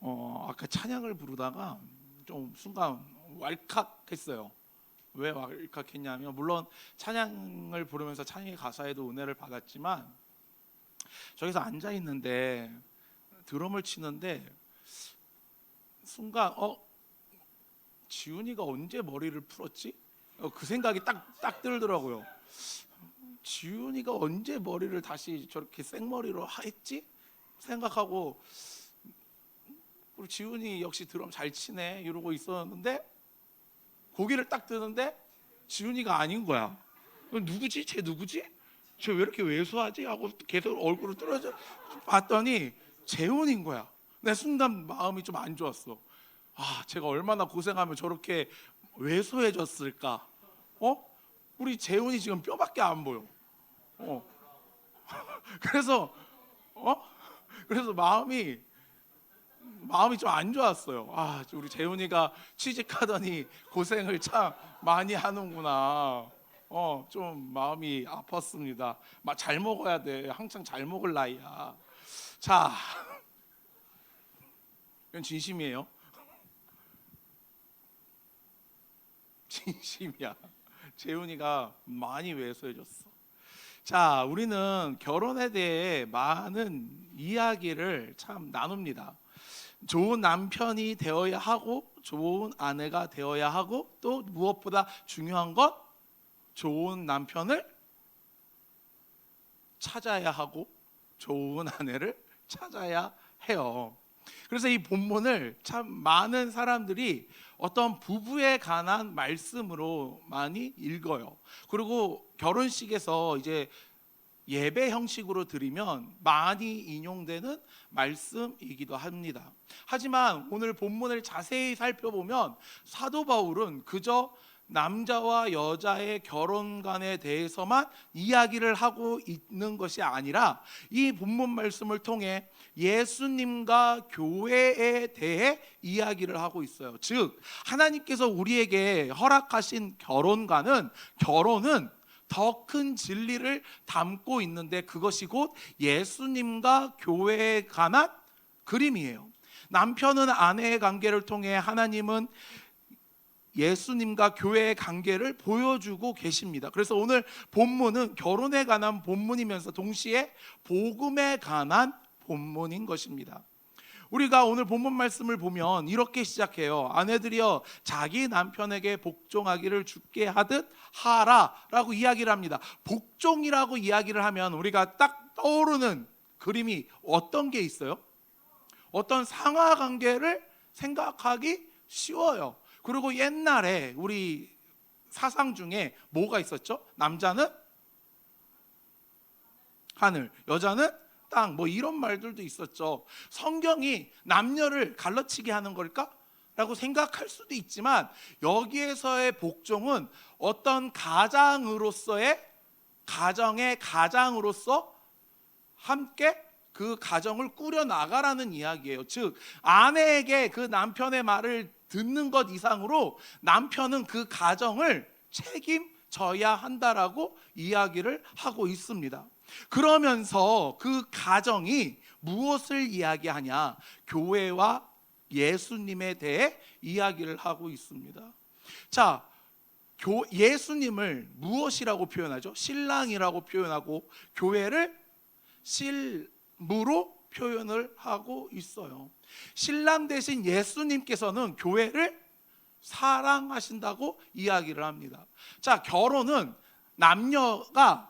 아까 찬양을 부르다가 좀 순간 왈칵했어요. 왜 왈칵했냐면, 물론 찬양을 부르면서 찬양의 가사에도 은혜를 받았지만, 저기서 앉아 있는데 드럼을 치는데 순간 지훈이가 언제 머리를 풀었지? 그 생각이 딱 들더라고요. 지훈이가 언제 머리를 다시 저렇게 생머리로 했지? 생각하고, 우리 지훈이 역시 드럼 잘 치네 이러고 있었는데, 고개를 딱 드는데 지훈이가 아닌 거야. 누구지? 쟤 누구지? 쟤 왜 이렇게 왜소하지? 하고 계속 얼굴을 뚫어져 봤더니 재훈인 거야. 내 순간 마음이 좀 안 좋았어. 제가 얼마나 고생하면 저렇게 왜소해졌을까? 우리 재훈이 지금 뼈밖에 안 보여. 그래서 마음이 좀 안 좋았어요. 우리 재훈이가 취직하더니 고생을 참 많이 하는구나. 좀 마음이 아팠습니다. 잘 먹어야 돼. 한창 잘 먹을 나이야. 자, 이건 진심이에요. 진심이야. 재훈이가 많이 왜소해졌어. 자, 우리는 결혼에 대해 많은 이야기를 참 나눕니다. 좋은 남편이 되어야 하고, 좋은 아내가 되어야 하고, 또 무엇보다 중요한 건 좋은 남편을 찾아야 하고, 좋은 아내를 찾아야 해요. 그래서 이 본문을 참 많은 사람들이 어떤 부부에 관한 말씀으로 많이 읽어요. 그리고 결혼식에서 이제 예배 형식으로 드리면 많이 인용되는 말씀이기도 합니다. 하지만 오늘 본문을 자세히 살펴보면 사도 바울은 그저 남자와 여자의 결혼관에 대해서만 이야기를 하고 있는 것이 아니라 이 본문 말씀을 통해 예수님과 교회에 대해 이야기를 하고 있어요. 즉 하나님께서 우리에게 허락하신 결혼은 더 큰 진리를 담고 있는데, 그것이 곧 예수님과 교회에 관한 그림이에요. 남편은 아내의 관계를 통해 하나님은 예수님과 교회의 관계를 보여주고 계십니다. 그래서 오늘 본문은 결혼에 관한 본문이면서 동시에 복음에 관한 본문인 것입니다. 우리가 오늘 본문 말씀을 보면 이렇게 시작해요. 아내들이여 자기 남편에게 복종하기를 주께 하듯 하라 라고 이야기를 합니다. 복종이라고 이야기를 하면 우리가 딱 떠오르는 그림이 어떤 게 있어요? 어떤 상하관계를 생각하기 쉬워요. 그리고 옛날에 우리 사상 중에 뭐가 있었죠? 남자는 하늘, 여자는 땅, 이런 말들도 있었죠. 성경이 남녀를 갈라치게 하는 걸까? 라고 생각할 수도 있지만, 여기에서의 복종은 어떤 가장의 가장으로서 함께 그 가정을 꾸려나가라는 이야기예요. 즉 아내에게 그 남편의 말을 듣는 것 이상으로 남편은 그 가정을 책임져야 한다라고 이야기를 하고 있습니다. 그러면서 그 가정이 무엇을 이야기하냐? 교회와 예수님에 대해 이야기를 하고 있습니다. 자, 예수님을 무엇이라고 표현하죠? 신랑이라고 표현하고, 교회를 실무로 표현을 하고 있어요. 신랑 대신 예수님께서는 교회를 사랑하신다고 이야기를 합니다. 자, 결혼은 남녀가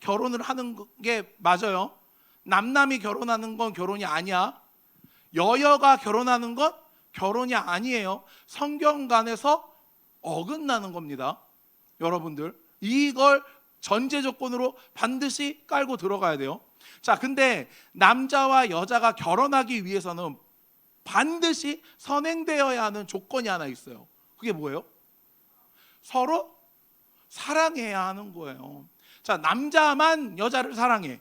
결혼을 하는 게 맞아요. 남남이 결혼하는 건 결혼이 아니야. 여여가 결혼하는 건 결혼이 아니에요. 성경관에서 어긋나는 겁니다. 여러분들, 이걸 전제 조건으로 반드시 깔고 들어가야 돼요. 자, 근데 남자와 여자가 결혼하기 위해서는 반드시 선행되어야 하는 조건이 하나 있어요. 그게 뭐예요? 서로 사랑해야 하는 거예요. 자, 남자만 여자를 사랑해.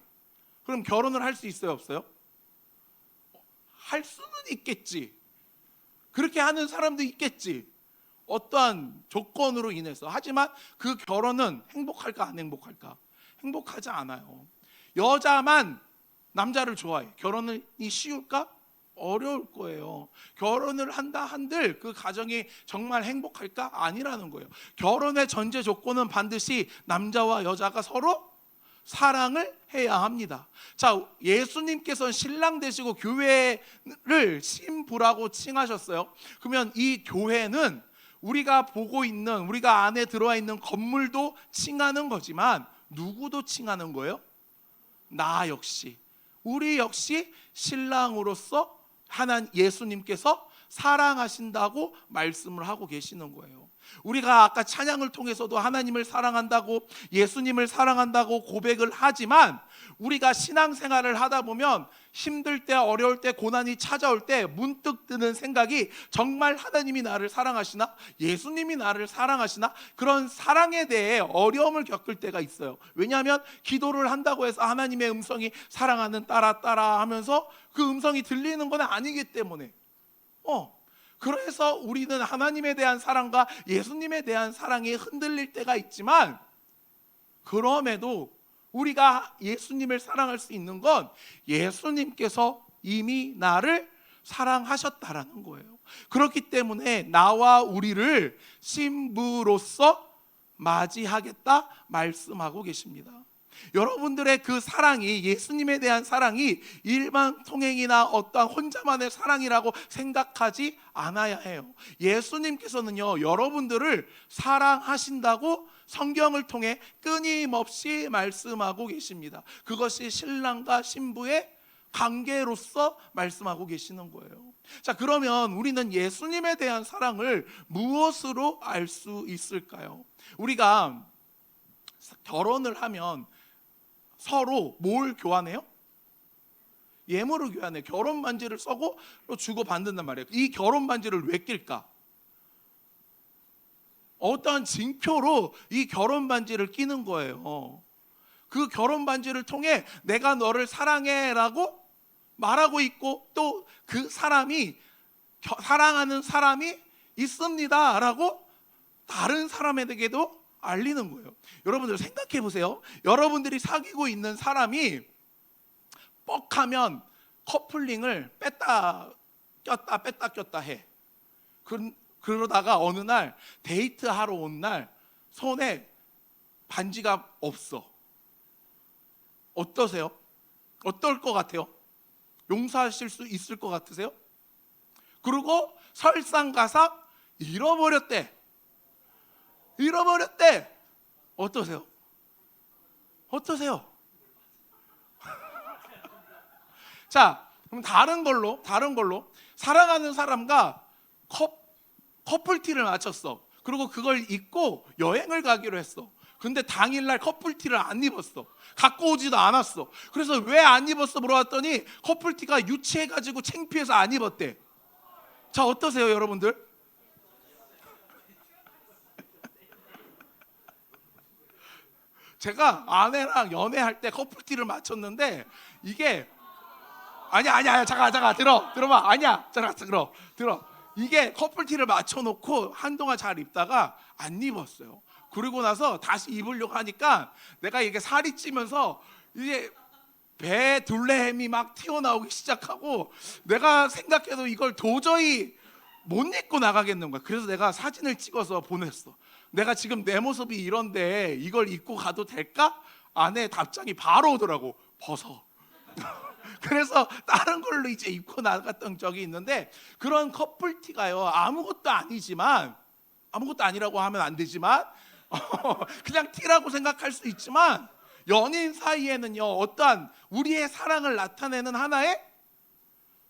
그럼 결혼을 할 수 있어요, 없어요? 할 수는 있겠지. 그렇게 하는 사람도 있겠지. 어떠한 조건으로 인해서. 하지만 그 결혼은 행복할까 안 행복할까? 행복하지 않아요. 여자만 남자를 좋아해. 결혼이 쉬울까? 어려울 거예요. 결혼을 한다 한들 그 가정이 정말 행복할까? 아니라는 거예요. 결혼의 전제 조건은 반드시 남자와 여자가 서로 사랑을 해야 합니다. 자, 예수님께서는 신랑 되시고 교회를 신부라고 칭하셨어요. 그러면 이 교회는 우리가 보고 있는, 우리가 안에 들어와 있는 건물도 칭하는 거지만 누구도 칭하는 거예요? 나 역시, 우리 역시 신랑으로서 하나님 예수님께서 사랑하신다고 말씀을 하고 계시는 거예요. 우리가 아까 찬양을 통해서도 하나님을 사랑한다고, 예수님을 사랑한다고 고백을 하지만 우리가 신앙생활을 하다 보면 힘들 때, 어려울 때, 고난이 찾아올 때 문득 드는 생각이, 정말 하나님이 나를 사랑하시나? 예수님이 나를 사랑하시나? 그런 사랑에 대해 어려움을 겪을 때가 있어요. 왜냐하면 기도를 한다고 해서 하나님의 음성이 사랑하는 따라 따라 하면서 그 음성이 들리는 건 아니기 때문에 그래서 우리는 하나님에 대한 사랑과 예수님에 대한 사랑이 흔들릴 때가 있지만, 그럼에도 우리가 예수님을 사랑할 수 있는 건 예수님께서 이미 나를 사랑하셨다라는 거예요. 그렇기 때문에 나와 우리를 신부로서 맞이하겠다 말씀하고 계십니다. 여러분들의 그 사랑이, 예수님에 대한 사랑이 일반 통행이나 어떠한 혼자만의 사랑이라고 생각하지 않아야 해요. 예수님께서는요, 여러분들을 사랑하신다고 성경을 통해 끊임없이 말씀하고 계십니다. 그것이 신랑과 신부의 관계로서 말씀하고 계시는 거예요. 자, 그러면 우리는 예수님에 대한 사랑을 무엇으로 알 수 있을까요? 우리가 결혼을 하면 서로 뭘 교환해요? 예물을 교환해요. 결혼 반지를 서고 주고 받는단 말이에요. 이 결혼 반지를 왜 낄까? 어떠한 징표로 이 결혼 반지를 끼는 거예요. 그 결혼 반지를 통해 내가 너를 사랑해라고 말하고 있고, 또 그 사람이 사랑하는 사람이 있습니다라고 다른 사람에게도 알리는 거예요. 여러분들 생각해 보세요. 여러분들이 사귀고 있는 사람이 뻑하면 커플링을 뺐다 꼈다 뺐다 꼈다 해. 그러다가 어느 날 데이트하러 온 날 손에 반지가 없어. 어떠세요? 어떨 것 같아요? 용서하실 수 있을 것 같으세요? 그리고 설상가상 잃어버렸대. 어떠세요? 자, 그럼 다른 걸로 사랑하는 사람과 커플티를 맞췄어. 그리고 그걸 입고 여행을 가기로 했어. 근데 당일날 커플티를 안 입었어. 갖고 오지도 않았어. 그래서 왜 안 입었어 물어봤더니 커플티가 유치해가지고 창피해서 안 입었대. 자, 어떠세요 여러분들? 제가 아내랑 연애할 때 커플티를 맞췄는데 이게 아니야 잠깐 들어봐. 아니야 잠깐 들어. 이게 커플티를 맞춰놓고 한동안 잘 입다가 안 입었어요. 그리고 나서 다시 입으려고 하니까 내가 이게 살이 찌면서 이게 배 둘레햄이 막 튀어나오기 시작하고, 내가 생각해도 이걸 도저히 못 입고 나가겠는 거야. 그래서 내가 사진을 찍어서 보냈어. 내가 지금 내 모습이 이런데 이걸 입고 가도 될까? 아내 답장이 바로 오더라고. 벗어. 그래서 다른 걸로 이제 입고 나갔던 적이 있는데, 그런 커플티가요, 아무것도 아니라고 하면 안 되지만 그냥 티라고 생각할 수 있지만, 연인 사이에는요 어떠한 우리의 사랑을 나타내는 하나의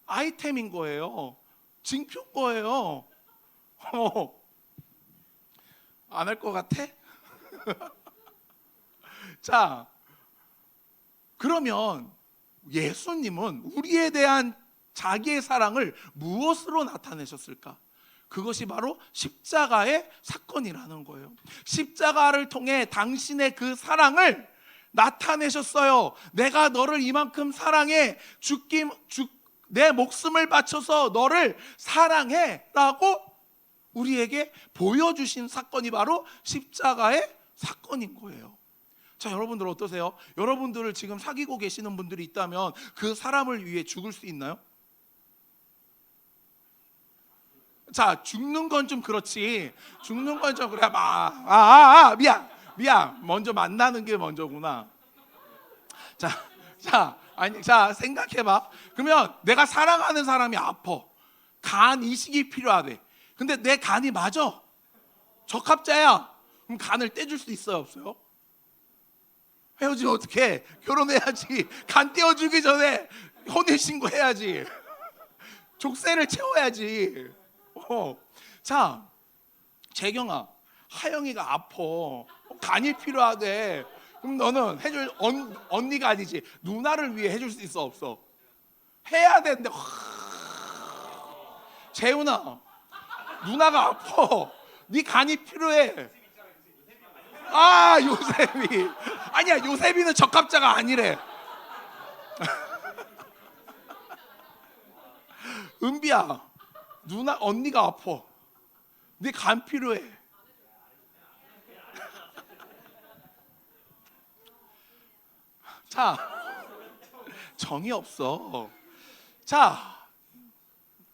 아이템인 거예요. 징표인 거예요. 안 할 것 같아? 자, 그러면 예수님은 우리에 대한 자기의 사랑을 무엇으로 나타내셨을까? 그것이 바로 십자가의 사건이라는 거예요. 십자가를 통해 당신의 그 사랑을 나타내셨어요. 내가 너를 이만큼 사랑해, 내 목숨을 바쳐서 너를 사랑해 라고 우리에게 보여주신 사건이 바로 십자가의 사건인 거예요. 자, 여러분들 어떠세요? 여러분들을 지금 사귀고 계시는 분들이 있다면 그 사람을 위해 죽을 수 있나요? 자, 죽는 건 좀 그렇지. 죽는 건 좀 그래. 미안. 먼저 만나는 게 먼저구나. 자, 생각해봐. 그러면 내가 사랑하는 사람이 아파. 간 이식이 필요하대. 근데 내 간이 맞아. 적합자야. 그럼 간을 떼줄 수 있어요, 없어요? 헤어지면 어떡해? 결혼해야지. 간 떼어주기 전에 혼인신고 해야지. 족쇄를 채워야지. 자, 재경아, 하영이가 아파. 간이 필요하대. 그럼 너는 해줄 언니가 아니지. 누나를 위해 해줄 수 있어, 없어? 해야 되는데. 재훈아, 누나가 아파. 네 간이 필요해. 요셉이. 아니야, 요셉이는 적합자가 아니래. 은비야, 언니가 아파. 네 간 필요해. 자, 정이 없어. 자,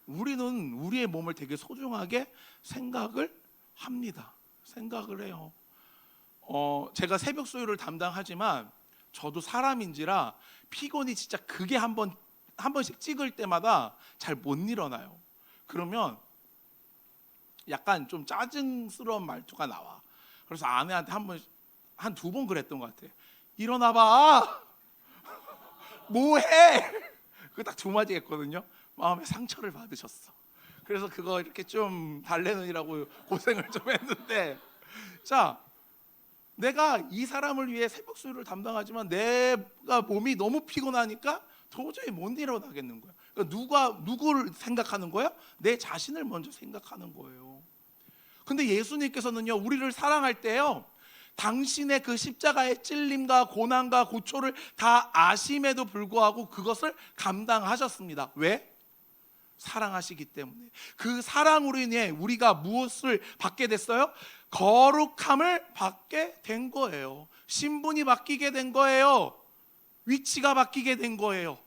우리는 우리의 몸을 되게 소중하게 생각을 합니다. 생각을 해요. 제가 새벽 소유를 담당하지만 저도 사람인지라 피곤이 진짜 그게 한 번씩 찍을 때마다 잘 못 일어나요. 그러면 약간 좀 짜증스러운 말투가 나와. 그래서 아내한테 한 두 번 그랬던 것 같아. 일어나봐. 뭐해? 그거 딱 두 마디 했거든요. 마음에 상처를 받으셨어. 그래서 그거 이렇게 좀 달래느라고 고생을 좀 했는데, 자, 내가 이 사람을 위해 새벽 수유를 담당하지만 내가 몸이 너무 피곤하니까 도저히 못 일어나겠는 거야. 그러니까 누구를 생각하는 거야? 내 자신을 먼저 생각하는 거예요. 근데 예수님께서는요, 우리를 사랑할 때요, 당신의 그 십자가의 찔림과 고난과 고초를 다 아심에도 불구하고 그것을 감당하셨습니다. 왜? 사랑하시기 때문에. 그 사랑으로 인해 우리가 무엇을 받게 됐어요? 거룩함을 받게 된 거예요. 신분이 바뀌게 된 거예요. 위치가 바뀌게 된 거예요.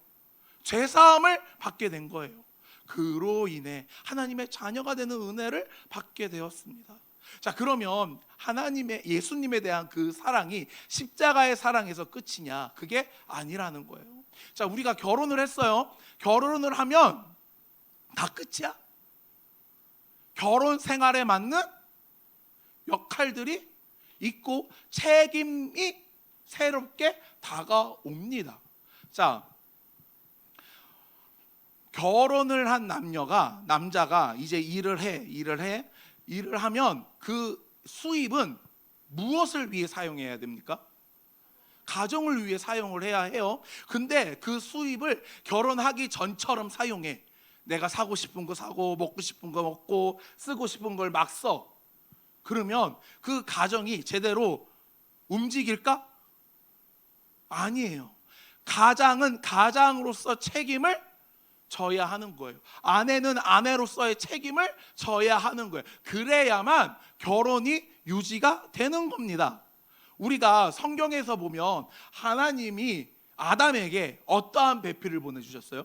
죄사함을 받게 된 거예요. 그로 인해 하나님의 자녀가 되는 은혜를 받게 되었습니다. 자, 그러면 예수님에 대한 그 사랑이 십자가의 사랑에서 끝이냐? 그게 아니라는 거예요. 자, 우리가 결혼을 했어요. 결혼을 하면 다 끝이야? 결혼 생활에 맞는 역할들이 있고 책임이 새롭게 다가옵니다. 자, 결혼을 한 남자가 이제 일을 하면 그 수입은 무엇을 위해 사용해야 됩니까? 가정을 위해 사용을 해야 해요. 근데 그 수입을 결혼하기 전처럼 사용해. 내가 사고 싶은 거 사고, 먹고 싶은 거 먹고, 쓰고 싶은 걸 막 써. 그러면 그 가정이 제대로 움직일까? 아니에요. 가장은 가장으로서 책임을 져야 하는 거예요. 아내는 아내로서의 책임을 져야 하는 거예요. 그래야만 결혼이 유지가 되는 겁니다. 우리가 성경에서 보면 하나님이 아담에게 어떠한 배필을 보내주셨어요?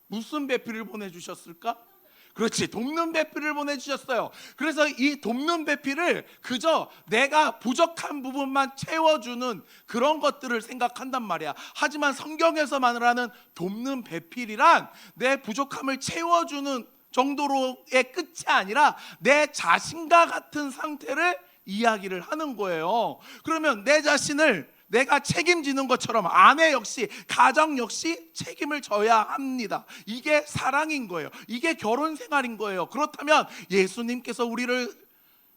무슨 배필을 보내주셨을까? 그렇지, 돕는 배필을 보내주셨어요. 그래서 이 돕는 배필을 그저 내가 부족한 부분만 채워주는 그런 것들을 생각한단 말이야. 하지만 성경에서 말하는 돕는 배필이란 내 부족함을 채워주는 정도로의 끝이 아니라 내 자신과 같은 상태를 이야기를 하는 거예요. 그러면 내 자신을 내가 책임지는 것처럼 아내 역시, 가정 역시 책임을 져야 합니다. 이게 사랑인 거예요. 이게 결혼 생활인 거예요. 그렇다면 예수님께서 우리를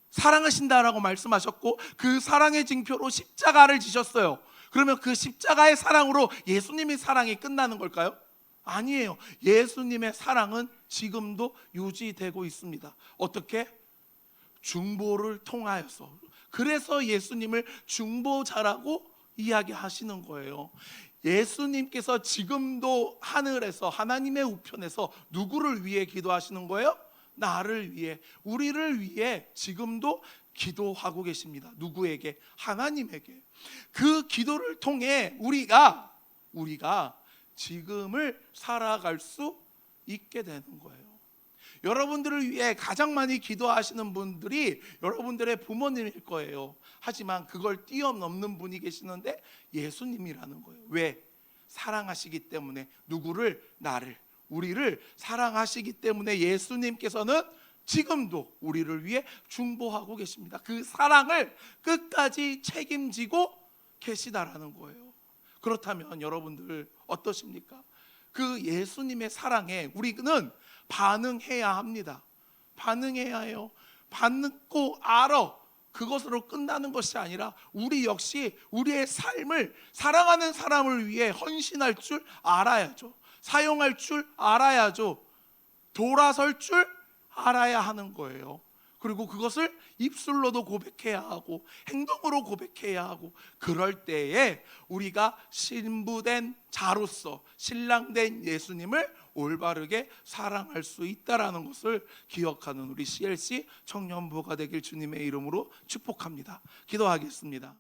사랑하신다라고 말씀하셨고 그 사랑의 징표로 십자가를 지셨어요. 그러면 그 십자가의 사랑으로 예수님의 사랑이 끝나는 걸까요? 아니에요. 예수님의 사랑은 지금도 유지되고 있습니다. 어떻게? 중보를 통하여서. 그래서 예수님을 중보자라고 이야기하시는 거예요. 예수님께서 지금도 하늘에서 하나님의 우편에서 누구를 위해 기도하시는 거예요? 나를 위해, 우리를 위해 지금도 기도하고 계십니다. 누구에게? 하나님에게. 그 기도를 통해 우리가 지금을 살아갈 수 있게 되는 거예요. 여러분들을 위해 가장 많이 기도하시는 분들이 여러분들의 부모님일 거예요. 하지만 그걸 뛰어넘는 분이 계시는데 예수님이라는 거예요. 왜? 사랑하시기 때문에. 누구를? 나를, 우리를 사랑하시기 때문에 예수님께서는 지금도 우리를 위해 중보하고 계십니다. 그 사랑을 끝까지 책임지고 계시다라는 거예요. 그렇다면 여러분들 어떠십니까? 그 예수님의 사랑에 우리는 반응해야 합니다. 반응해야 해요. 받고 알아. 그것으로 끝나는 것이 아니라 우리 역시 우리의 삶을 사랑하는 사람을 위해 헌신할 줄 알아야죠. 사용할 줄 알아야죠. 돌아설 줄 알아야 하는 거예요. 그리고 그것을 입술로도 고백해야 하고 행동으로 고백해야 하고, 그럴 때에 우리가 신부된 자로서 신랑된 예수님을 올바르게 사랑할 수 있다라는 것을 기억하는 우리 CLC 청년부가 되길 주님의 이름으로 축복합니다. 기도하겠습니다.